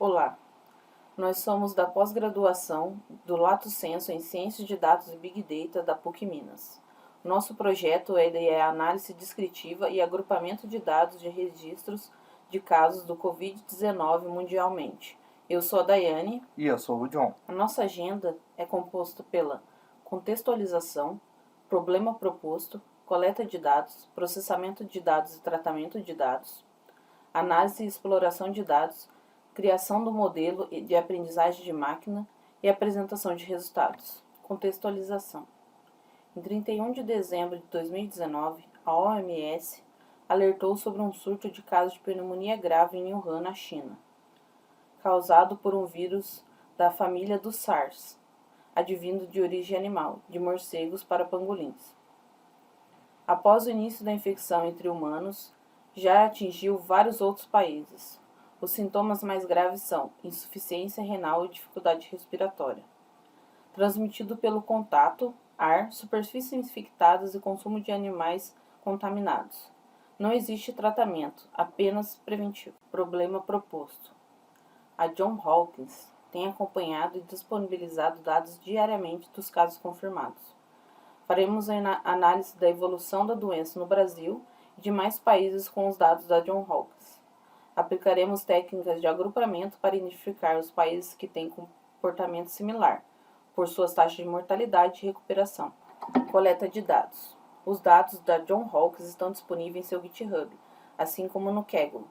Olá, nós somos da pós-graduação do Lato Sensu em Ciências de Dados e Big Data da PUC Minas. Nosso projeto é a análise descritiva e agrupamento de dados de registros de casos do Covid-19 mundialmente. Eu sou a Daiane. E eu sou o John. A nossa agenda é composta pela contextualização, problema proposto, coleta de dados, processamento de dados e tratamento de dados, análise e exploração de dados, criação do modelo de aprendizagem de máquina e apresentação de resultados. Contextualização. Em 31 de dezembro de 2019, a OMS alertou sobre um surto de casos de pneumonia grave em Wuhan, na China, causado por um vírus da família do SARS, advindo de origem animal, de morcegos para pangolins. Após o início da infecção entre humanos, já atingiu vários outros países. Os sintomas mais graves são insuficiência renal e dificuldade respiratória. Transmitido pelo contato, ar, superfícies infectadas e consumo de animais contaminados. Não existe tratamento, apenas preventivo. Problema proposto. A Johns Hopkins tem acompanhado e disponibilizado dados diariamente dos casos confirmados. Faremos a análise da evolução da doença no Brasil e demais países com os dados da Johns Hopkins. Aplicaremos técnicas de agrupamento para identificar os países que têm comportamento similar, por suas taxas de mortalidade e recuperação. Coleta de dados. Os dados da Johns Hopkins estão disponíveis em seu GitHub, assim como no Kaggle.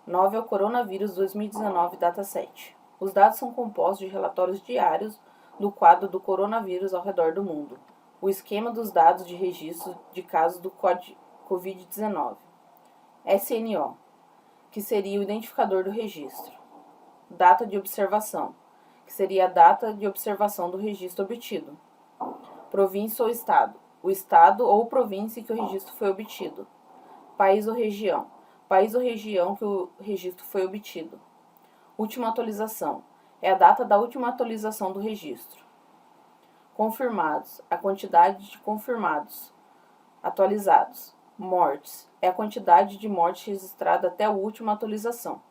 Novel Coronavírus 2019 Dataset. Os dados são compostos de relatórios diários do quadro do coronavírus ao redor do mundo. O esquema dos dados de registro de casos do Covid-19. SNO, que seria o identificador do registro. Data de observação, que seria a data de observação do registro obtido. Província ou estado, o estado ou província em que o registro foi obtido. País ou região que o registro foi obtido. Última atualização, é a data da última atualização do registro. Confirmados, a quantidade de confirmados atualizados. Mortes, é a quantidade de mortes registrada até a última atualização.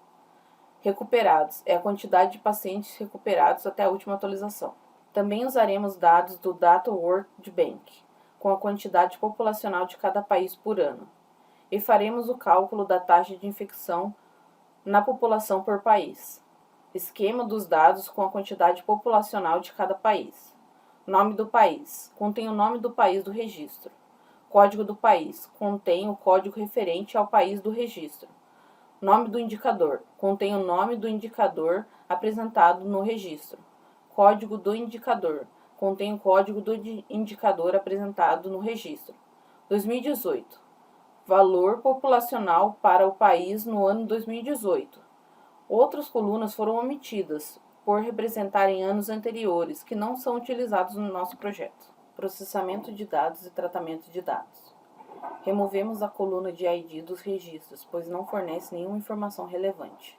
Recuperados, é a quantidade de pacientes recuperados até a última atualização. Também usaremos dados do Data World Bank, com a quantidade populacional de cada país por ano. E faremos o cálculo da taxa de infecção na população por país. Esquema dos dados com a quantidade populacional de cada país. Nome do país, contém o nome do país do registro. Código do país, contém o código referente ao país do registro. Nome do indicador, contém o nome do indicador apresentado no registro. Código do indicador, contém o código do indicador apresentado no registro. 2018. Valor populacional para o país no ano 2018. Outras colunas foram omitidas, por representarem anos anteriores, que não são utilizados no nosso projeto. Processamento de dados e tratamento de dados. Removemos a coluna de ID dos registros, pois não fornece nenhuma informação relevante.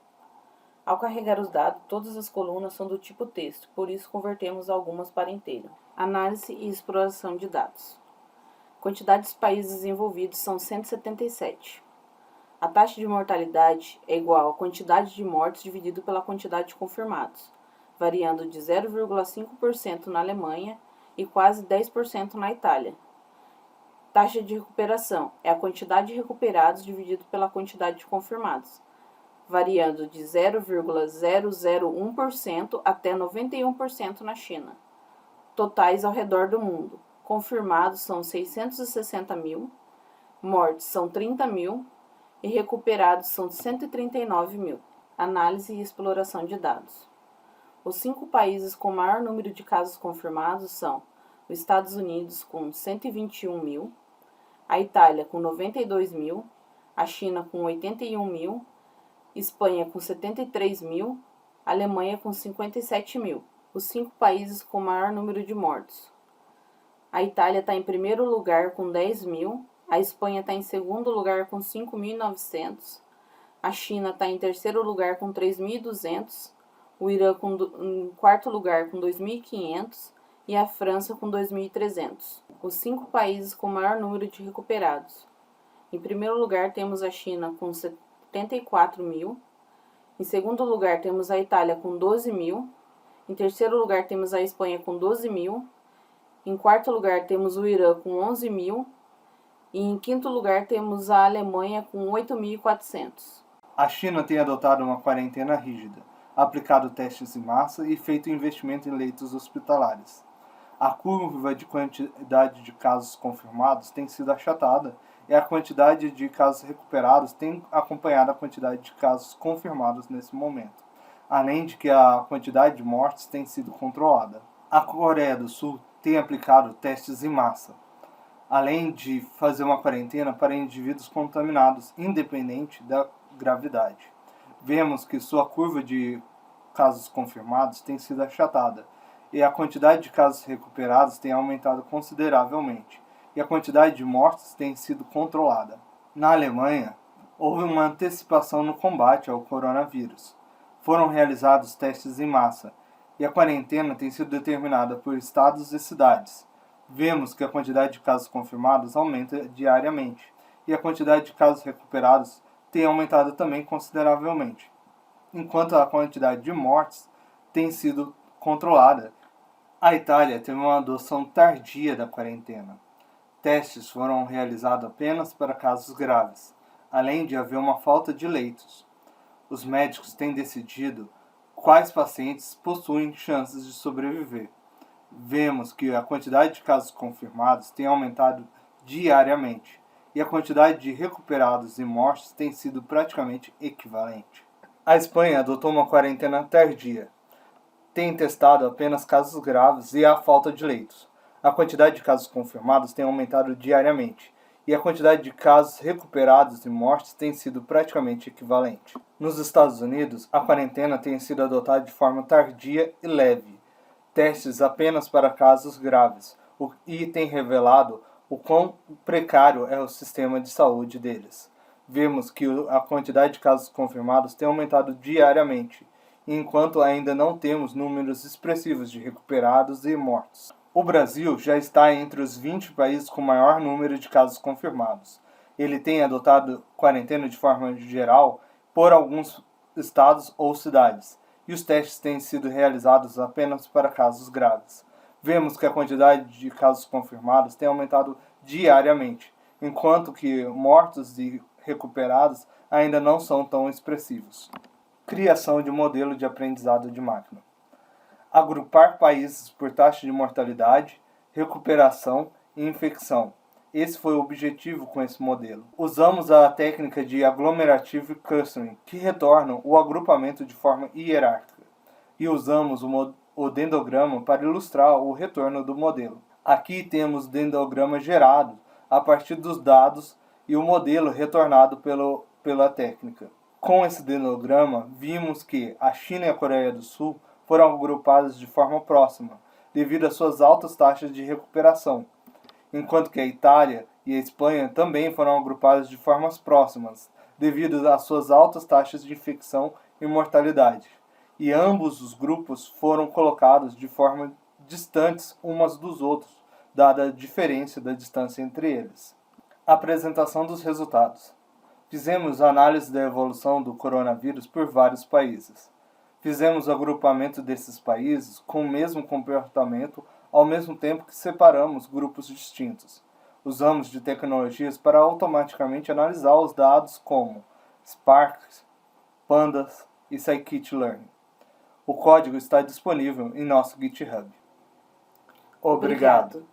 Ao carregar os dados, todas as colunas são do tipo texto, por isso convertemos algumas para inteiro. Análise e exploração de dados. Quantidade de países envolvidos são 177. A taxa de mortalidade é igual à quantidade de mortes dividido pela quantidade de confirmados, variando de 0,5% na Alemanha e quase 10% na Itália. Taxa de recuperação é a quantidade de recuperados dividido pela quantidade de confirmados, variando de 0,001% até 91% na China. Totais ao redor do mundo. Confirmados são 660 mil, mortes são 30 mil e recuperados são 139 mil. Análise e exploração de dados. Os 5 países com maior número de casos confirmados são os Estados Unidos com 121 mil, a Itália com 92 mil, a China com 81 mil, Espanha com 73 mil, Alemanha com 57 mil. Os 5 países com maior número de mortos. A Itália está em primeiro lugar com 10 mil, a Espanha está em segundo lugar com 5.900, a China está em terceiro lugar com 3.200, o Irã em quarto lugar com 2.500 e a França com 2.300. Os 5 países com maior número de recuperados. Em primeiro lugar temos a China com 74 mil, Em segundo lugar, temos a Itália com 12 mil. Em terceiro lugar, temos a Espanha com 12 mil. Em quarto lugar, temos o Irã com 11 mil. E em quinto lugar, temos a Alemanha com 8.400. A China tem adotado uma quarentena rígida, aplicado testes em massa e feito investimento em leitos hospitalares. A curva de quantidade de casos confirmados tem sido achatada e a quantidade de casos recuperados tem acompanhado a quantidade de casos confirmados nesse momento, além de que a quantidade de mortes tem sido controlada. A Coreia do Sul tem aplicado testes em massa, além de fazer uma quarentena para indivíduos contaminados, independente da gravidade. Vemos que sua curva de casos confirmados tem sido achatada, e a quantidade de casos recuperados tem aumentado consideravelmente, e a quantidade de mortes tem sido controlada. Na Alemanha, houve uma antecipação no combate ao coronavírus. Foram realizados testes em massa, e a quarentena tem sido determinada por estados e cidades. Vemos que a quantidade de casos confirmados aumenta diariamente, e a quantidade de casos recuperados tem aumentado também consideravelmente, enquanto a quantidade de mortes tem sido controlada. A Itália teve uma adoção tardia da quarentena. Testes foram realizados apenas para casos graves, além de haver uma falta de leitos. Os médicos têm decidido quais pacientes possuem chances de sobreviver. Vemos que a quantidade de casos confirmados tem aumentado diariamente, e a quantidade de recuperados e mortes tem sido praticamente equivalente. A Espanha adotou uma quarentena tardia. Tem testado apenas casos graves e a falta de leitos. A quantidade de casos confirmados tem aumentado diariamente, e a quantidade de casos recuperados e mortes tem sido praticamente equivalente. Nos Estados Unidos, a quarentena tem sido adotada de forma tardia e leve, testes apenas para casos graves, e tem revelado o quão precário é o sistema de saúde deles. Vemos que a quantidade de casos confirmados tem aumentado diariamente, enquanto ainda não temos números expressivos de recuperados e mortos. O Brasil já está entre os 20 países com maior número de casos confirmados. Ele tem adotado quarentena de forma geral por alguns estados ou cidades, e os testes têm sido realizados apenas para casos graves. Vemos que a quantidade de casos confirmados tem aumentado diariamente, enquanto que mortos e recuperados ainda não são tão expressivos. Criação de modelo de aprendizado de máquina. Agrupar países por taxa de mortalidade, recuperação e infecção. Esse foi o objetivo com esse modelo. Usamos a técnica de agglomerative clustering, que retorna o agrupamento de forma hierárquica, e usamos o dendrograma para ilustrar o retorno do modelo. Aqui temos o dendrograma gerado a partir dos dados e o modelo retornado pela técnica. Com esse dendrograma, vimos que a China e a Coreia do Sul foram agrupadas de forma próxima, devido às suas altas taxas de recuperação, enquanto que a Itália e a Espanha também foram agrupadas de formas próximas, devido às suas altas taxas de infecção e mortalidade. E ambos os grupos foram colocados de forma distantes umas dos outros, dada a diferença da distância entre eles. Apresentação dos resultados. Fizemos análise da evolução do coronavírus por vários países. Fizemos o agrupamento desses países com o mesmo comportamento, ao mesmo tempo que separamos grupos distintos. Usamos de tecnologias para automaticamente analisar os dados como Spark, Pandas e Scikit-learn. O código está disponível em nosso GitHub. Obrigado.